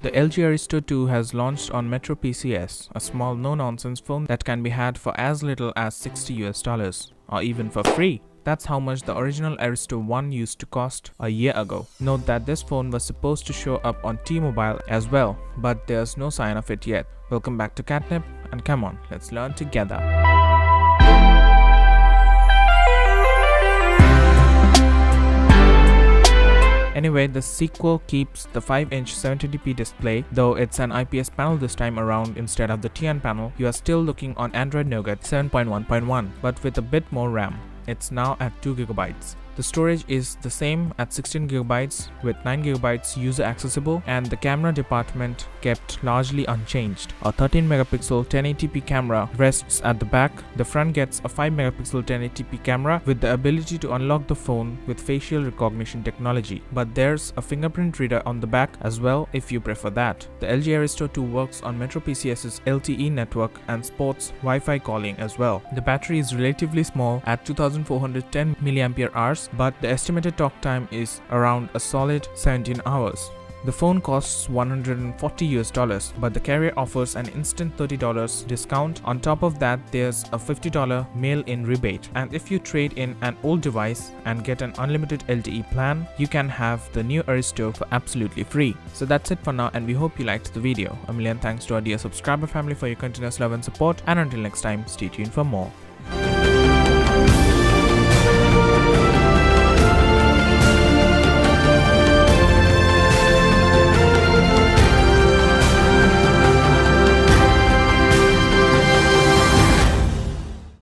The LG Aristo 2 has launched on Metro PCS, a small no-nonsense phone that can be had for as little as $60 or even for free. That's how much the original Aristo 1 used to cost a year ago. Note that this phone was supposed to show up on T-Mobile as well, but there's no sign of it yet. Welcome back to QatNip, and come on, let's learn together. Anyway, the sequel keeps the 5-inch 720p display, though it's an IPS panel this time around instead of the TN panel. You are still looking on Android Nougat 7.1.1, but with a bit more RAM. It's now at 2GB. The storage is the same at 16GB with 9GB user accessible, and the camera department kept largely unchanged. A 13MP 1080p camera rests at the back. The front gets a 5MP 1080p camera with the ability to unlock the phone with facial recognition technology. But there's a fingerprint reader on the back as well if you prefer that. The LG Aristo 2 works on Metro PCS's LTE network and sports Wi-Fi calling as well. The battery is relatively small at 2410 mAh, but the estimated talk time is around a solid 17 hours. The phone costs $140, but the carrier offers an instant $30 discount. On top of that, there's a $50 mail-in rebate. And if you trade in an old device and get an unlimited LTE plan, you can have the new Aristo for absolutely free. So that's it for now, and we hope you liked the video. A million thanks to our dear subscriber family for your continuous love and support, and until next time, stay tuned for more.